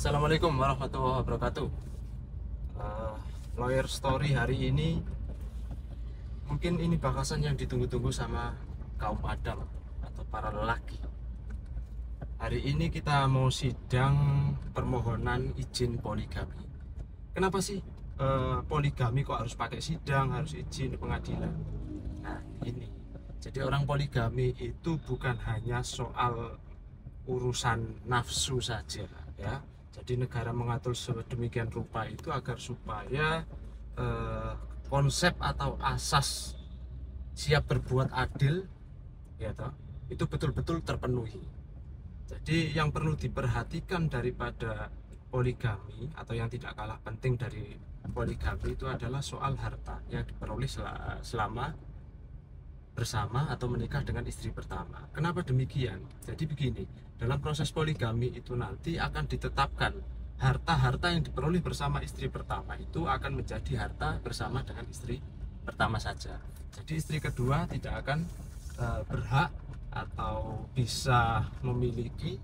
Assalamualaikum warahmatullahi wabarakatuh. Lawyer story hari ini mungkin ini bahasan yang ditunggu-tunggu sama kaum Adam atau para lelaki. Hari ini kita mau sidang permohonan izin poligami. Kenapa sih poligami kok harus pakai sidang, harus izin pengadilan? Nah ini, jadi orang poligami itu bukan hanya soal urusan nafsu saja ya. Jadi negara mengatur sedemikian rupa itu agar supaya konsep atau asas siap berbuat adil ya toh, itu betul-betul terpenuhi. Jadi yang perlu diperhatikan daripada poligami atau yang tidak kalah penting dari poligami itu adalah soal harta yang diperoleh selama bersama atau menikah dengan istri pertama. Kenapa demikian? Jadi begini, dalam proses poligami itu nanti akan ditetapkan harta-harta yang diperoleh bersama istri pertama itu akan menjadi harta bersama dengan istri pertama saja. Jadi istri kedua tidak akan berhak atau bisa memiliki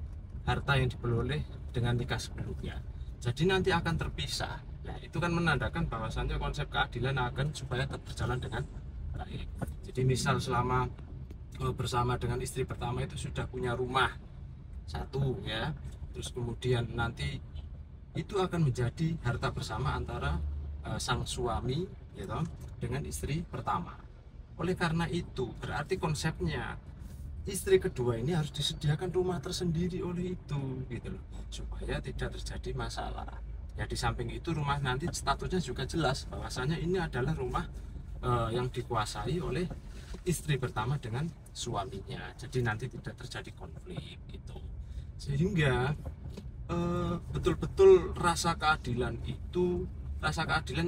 harta yang diperoleh dengan nikah sebelumnya. Jadi nanti akan terpisah. Nah, itu kan menandakan bahwasannya konsep keadilan akan supaya tetap berjalan dengan baik. Jadi misal selama bersama dengan istri pertama itu sudah punya rumah satu ya, terus kemudian nanti itu akan menjadi harta bersama antara sang suami gitu dengan istri pertama. Oleh karena itu berarti konsepnya istri kedua ini harus disediakan rumah tersendiri oleh itu gitu loh, supaya tidak terjadi masalah. Ya di samping itu rumah nanti statusnya juga jelas bahwasanya ini adalah rumah yang dikuasai oleh istri pertama dengan suaminya. Jadi nanti tidak terjadi konflik gitu. Sehingga betul-betul rasa keadilan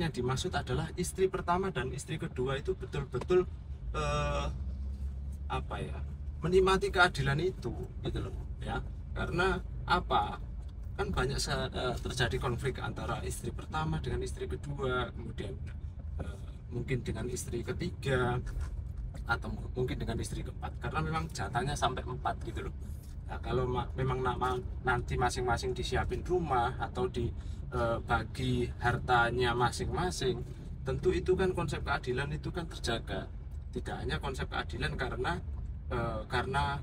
yang dimaksud adalah istri pertama dan istri kedua itu betul-betul menikmati keadilan itu gitu loh ya. Karena apa? Kan banyak terjadi konflik antara istri pertama dengan istri kedua, kemudian mungkin dengan istri ketiga atau mungkin dengan istri keempat, karena memang jatahnya sampai 4 gitu loh. Nah, kalau memang nanti masing-masing disiapin rumah atau dibagi hartanya masing-masing, tentu itu kan konsep keadilan itu kan terjaga. Tidak hanya konsep keadilan karena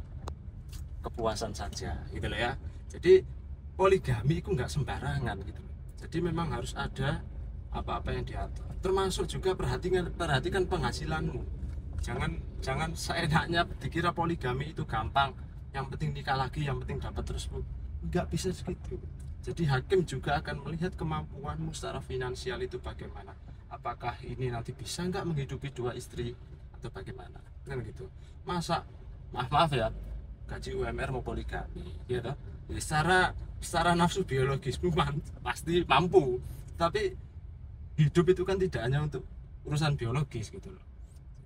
kepuasan saja gitu loh ya. Jadi poligami itu nggak sembarangan gitu loh. Jadi memang harus ada apa-apa yang diatur, termasuk juga perhatikan penghasilanmu. Jangan seenaknya dikira poligami itu gampang, yang penting nikah lagi, yang penting dapat terus. Nggak bisa segitu. Jadi hakim juga akan melihat kemampuanmu secara finansial itu bagaimana, apakah ini nanti bisa nggak menghidupi 2 istri atau bagaimana kan gitu. Masa maaf ya, gaji UMR mau poligami ya toh, secara nafsu biologismu pasti mampu, tapi hidup itu kan tidak hanya untuk urusan biologis gitu loh.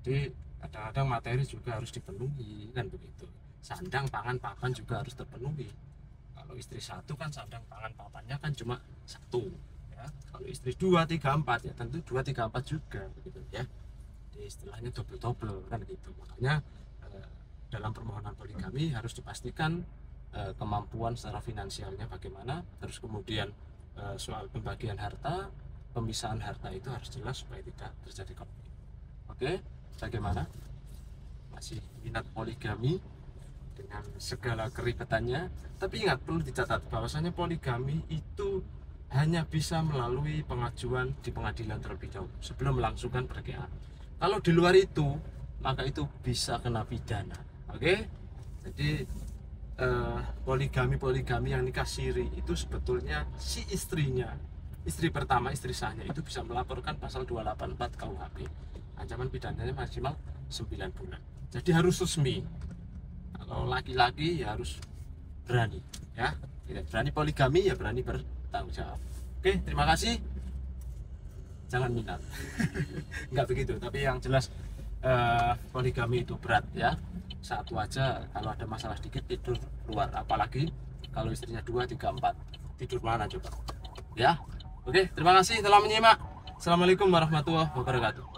Jadi kadang-kadang materi juga harus dipenuhi kan begitu. Sandang, pangan, papan juga harus terpenuhi. Kalau istri satu kan sandang, pangan, papannya kan cuma satu ya. Kalau istri 2, 3, 4 ya tentu 2, 3, 4 juga begitu ya. Jadi istilahnya double kan gitu. Makanya dalam permohonan poligami harus dipastikan kemampuan secara finansialnya bagaimana, terus kemudian soal pembagian harta, pemisahan harta itu harus jelas supaya tidak terjadi konflik. Oke, bagaimana? Masih minat poligami dengan segala keribetannya? Tapi ingat, perlu dicatat bahwasanya poligami itu hanya bisa melalui pengajuan di pengadilan terlebih dahulu sebelum melangsungkan pernikahan. Kalau di luar itu, maka itu bisa kena pidana. Oke? Jadi poligami yang nikah siri itu sebetulnya si istrinya, istri pertama, istri sahnya itu bisa melaporkan pasal 284 KUHP. Ancaman pidananya maksimal 9 bulan. Jadi harus resmi. Kalau laki-laki ya harus berani ya. Tidak berani poligami ya berani bertanggung jawab. Oke, terima kasih. Jangan minat. Enggak begitu, tapi yang jelas poligami itu berat ya. Satu aja kalau ada masalah sedikit tidur luar, apalagi kalau istrinya 2, 3, 4. Tidur mana coba? Ya. Oke, terima kasih telah menyimak. Assalamualaikum warahmatullahi wabarakatuh.